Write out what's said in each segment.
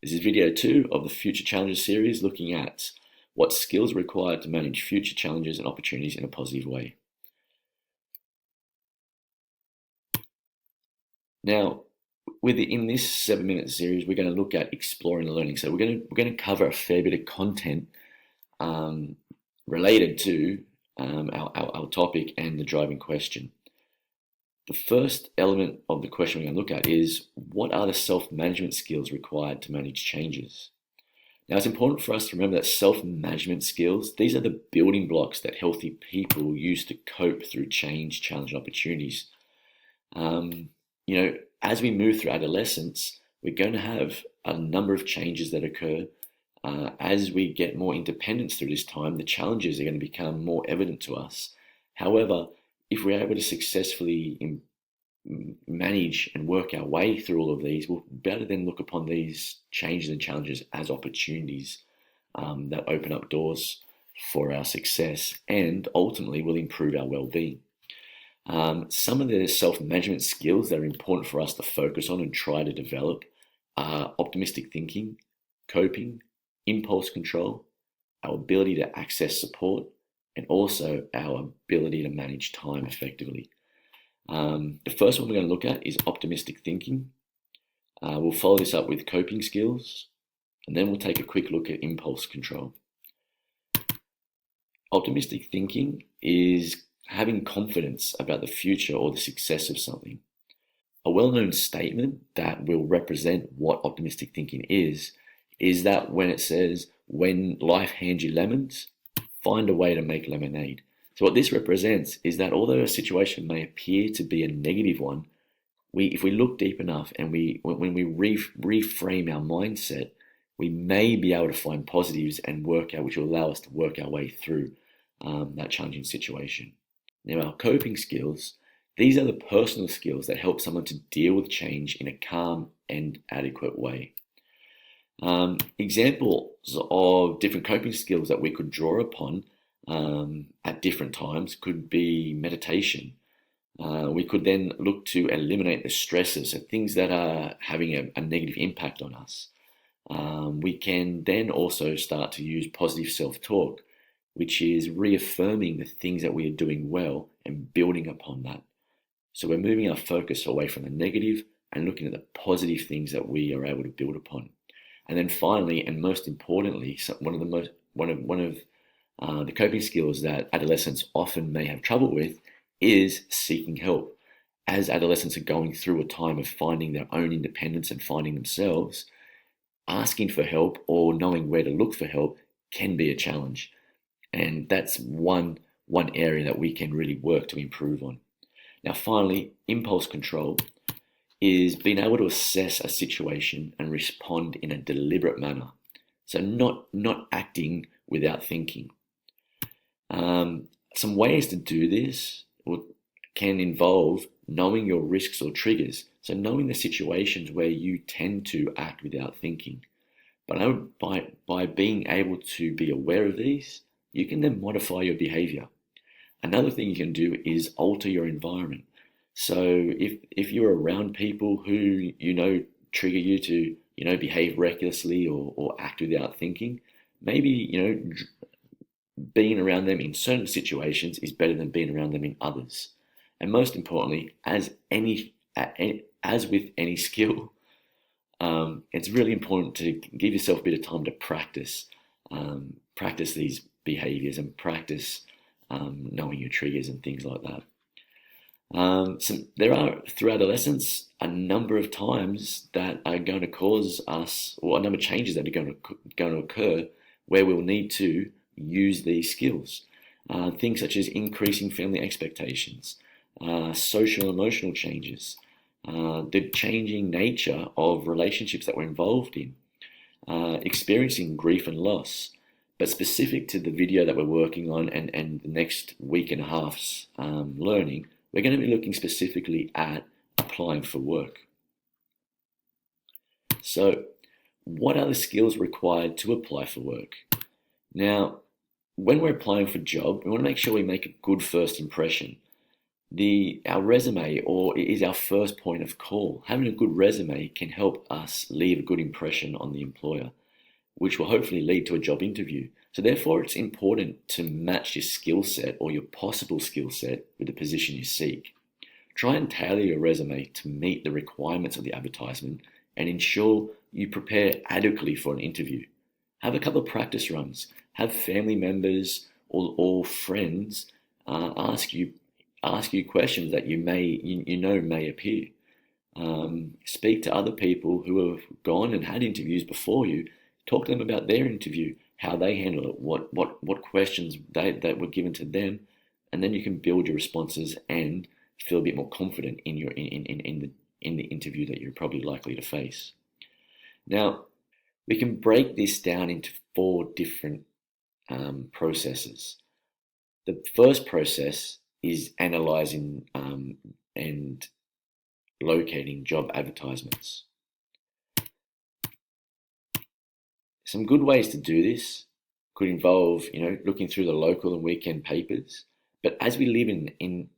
This is video 2 of the Future Challenges series, looking at what skills are required to manage future challenges and opportunities in a positive way. Now, in this 7-minute series, we're going to look at exploring learning. So we're going to cover a fair bit of content related to our topic and the driving question. The first element of the question we're going to look at is, what are the self-management skills required to manage changes? Now, it's important for us to remember that self-management skills, these are the building blocks that healthy people use to cope through change, challenge, and opportunities. As we move through adolescence, we're going to have a number of changes that occur. As we get more independence through this time, the challenges are going to become more evident to us. However, if we're able to successfully manage and work our way through all of these, we'll better then look upon these changes and challenges as opportunities that open up doors for our success and ultimately will improve our well-being. Some of the self-management skills that are important for us to focus on and try to develop are optimistic thinking, coping, impulse control, our ability to access support, and also our ability to manage time effectively. The first one we're going to look at is optimistic thinking. We'll follow this up with coping skills, and then we'll take a quick look at impulse control. Optimistic thinking is having confidence about the future or the success of something. A well-known statement that will represent what optimistic thinking is that when it says, when life hands you lemons, find a way to make lemonade. So what this represents is that although a situation may appear to be a negative one, if we look deep enough and when we reframe our mindset, we may be able to find positives and which will allow us to work our way through that challenging situation. Now, our coping skills, these are the personal skills that help someone to deal with change in a calm and adequate way. Examples of different coping skills that we could draw upon at different times could be meditation. We could then look to eliminate the stresses, so things that are having a negative impact on us. We can then also start to use positive self-talk, which is reaffirming the things that we are doing well and building upon that. So we're moving our focus away from the negative and looking at the positive things that we are able to build upon. And then finally, and most importantly, one of the coping skills that adolescents often may have trouble with is seeking help. As adolescents are going through a time of finding their own independence and finding themselves, asking for help or knowing where to look for help can be a challenge. And that's one area that we can really work to improve on. Now, finally, impulse control is being able to assess a situation and respond in a deliberate manner. So not acting without thinking. Some ways to do this can involve knowing your risks or triggers. So knowing the situations where you tend to act without thinking. But by being able to be aware of these, you can then modify your behavior. Another thing you can do is alter your environment. So if you're around people who trigger you to behave recklessly or act without thinking, maybe being around them in certain situations is better than being around them in others. And most importantly, as with any skill, it's really important to give yourself a bit of time to practice these behaviors and practice knowing your triggers and things like that. So there are, through adolescence, a number of times that are going to cause us, or a number of changes that are going to occur where we'll need to use these skills. Things such as increasing family expectations, social and emotional changes, the changing nature of relationships that we're involved in, experiencing grief and loss. But specific to the video that we're working on and the next week and a half's learning, we're going to be looking specifically at applying for work. So, what are the skills required to apply for work? Now, when we're applying for a job, we want to make sure we make a good first impression. our resume or is our first point of call. Having a good resume can help us leave a good impression on the employer, which will hopefully lead to a job interview. So therefore, it's important to match your skill set or your possible skill set with the position you seek. Try and tailor your resume to meet the requirements of the advertisement and ensure you prepare adequately for an interview. Have a couple of practice runs. Have family members or friends ask you questions that you know may appear. Speak to other people who have gone and had interviews before you. Talk to them about their interview, how they handled it, what questions that were given to them, and then you can build your responses and feel a bit more confident in your in the interview that you're probably likely to face. Now, we can break this down into 4 different processes. The first process is analyzing and locating job advertisements. Some good ways to do this could involve, looking through the local and weekend papers. But as we live in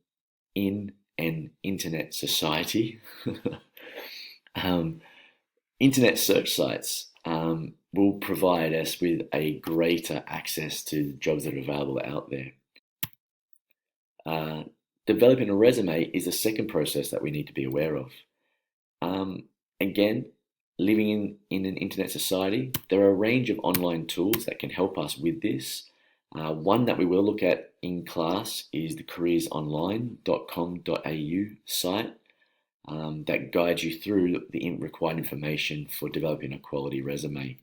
an internet society, internet search sites will provide us with a greater access to jobs that are available out there. Developing a resume is the second process that we need to be aware of. Again, living in an internet society, there are a range of online tools that can help us with this. One that we will look at in class is the careersonline.com.au site that guides you through the required information for developing a quality resume.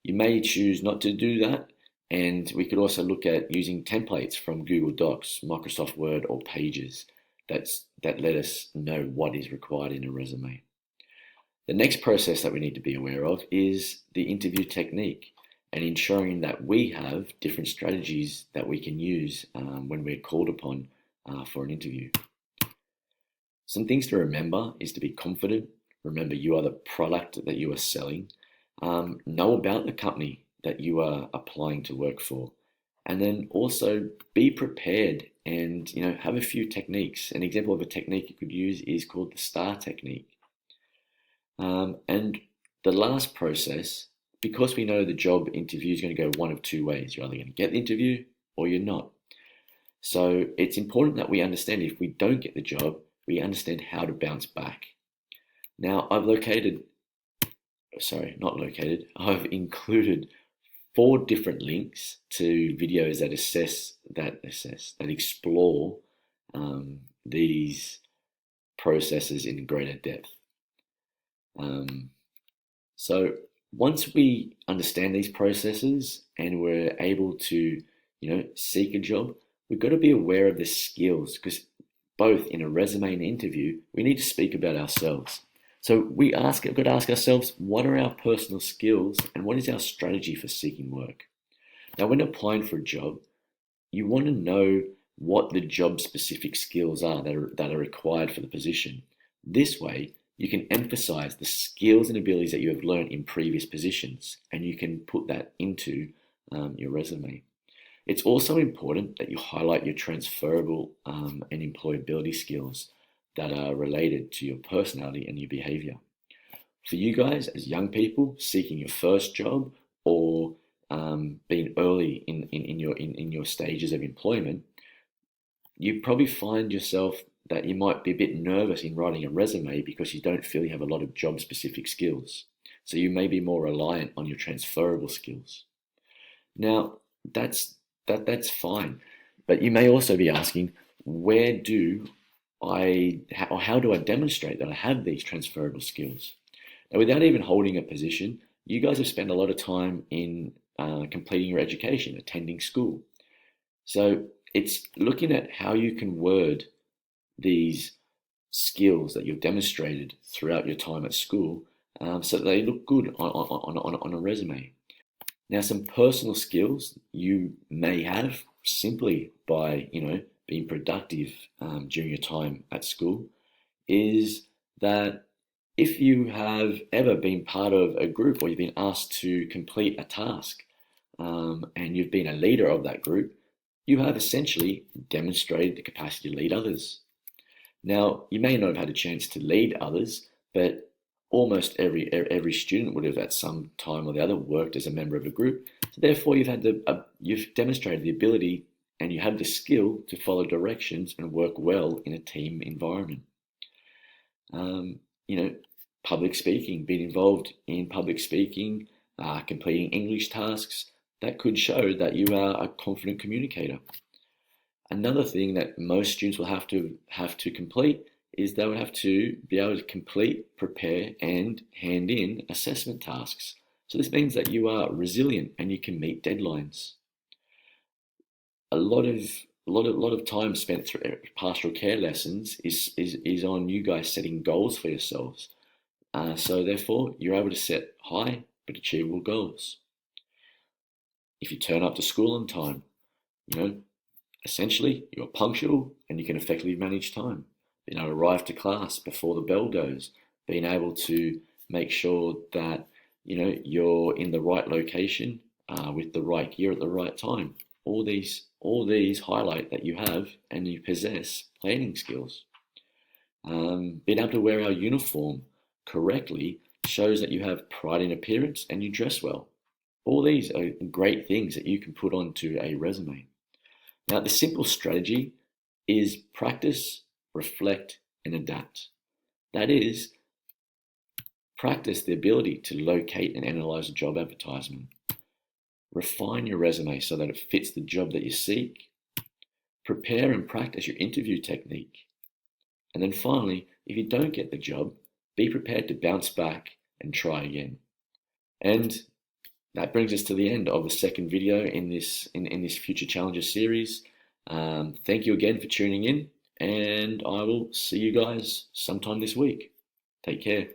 You may choose not to do that, and we could also look at using templates from Google Docs, Microsoft Word, or Pages that let us know what is required in a resume. The next process that we need to be aware of is the interview technique and ensuring that we have different strategies that we can use when we're called upon for an interview. Some things to remember is to be confident. Remember, you are the product that you are selling. Know about the company that you are applying to work for. And then also be prepared and have a few techniques. An example of a technique you could use is called the STAR technique. And the last process, because we know the job interview is going to go one of 2 ways. You're either going to get the interview or you're not. So it's important that we understand if we don't get the job, we understand how to bounce back. Now, I've included 4 different links to videos that explore these processes in greater depth. So once we understand these processes and we're able to, seek a job, we've got to be aware of the skills, because both in a resume and interview, we need to speak about ourselves. So we've got to ask ourselves, what are our personal skills and what is our strategy for seeking work? Now, when applying for a job, you want to know what the job-specific skills are that are required for the position. This way, you can emphasize the skills and abilities that you have learned in previous positions, and you can put that into your resume. It's also important that you highlight your transferable and employability skills that are related to your personality and your behavior. For you guys, as young people seeking your first job or being early in your stages of employment, you probably find yourself that you might be a bit nervous in writing a resume because you don't feel you have a lot of job-specific skills. So you may be more reliant on your transferable skills. Now, that's fine, but you may also be asking, how do I demonstrate that I have these transferable skills? Now, without even holding a position, you guys have spent a lot of time in completing your education, attending school. So it's looking at how you can word these skills that you've demonstrated throughout your time at school so that they look good on a resume. Now, some personal skills you may have simply by, being productive during your time at school is that if you have ever been part of a group or you've been asked to complete a task and you've been a leader of that group, you have essentially demonstrated the capacity to lead others. Now, you may not have had a chance to lead others, but almost every student would have at some time or the other worked as a member of a group. So therefore, you've demonstrated the ability and you have the skill to follow directions and work well in a team environment. Um, you know, public speaking, being involved in public speaking, completing English tasks, that could show that you are a confident communicator. Another thing that most students will have to complete is they will have to be able to complete, prepare, and hand in assessment tasks. So this means that you are resilient and you can meet deadlines. A lot of time spent through pastoral care lessons is on you guys setting goals for yourselves. So therefore, you're able to set high but achievable goals. If you turn up to school on time, you know, essentially you're punctual and you can effectively manage time. Being able to arrive to class before the bell goes, being able to make sure that you're in the right location with the right gear at the right time. All these highlight that you have and you possess planning skills. Being able to wear our uniform correctly shows that you have pride in appearance and you dress well. All these are great things that you can put onto a resume. Now, the simple strategy is practice, reflect, and adapt. That is, practice the ability to locate and analyze a job advertisement. Refine your resume so that it fits the job that you seek. Prepare and practice your interview technique. And then finally, if you don't get the job, be prepared to bounce back and try again. And that brings us to the end of the second video in this Future Challenges series. Thank you again for tuning in, and I will see you guys sometime this week. Take care.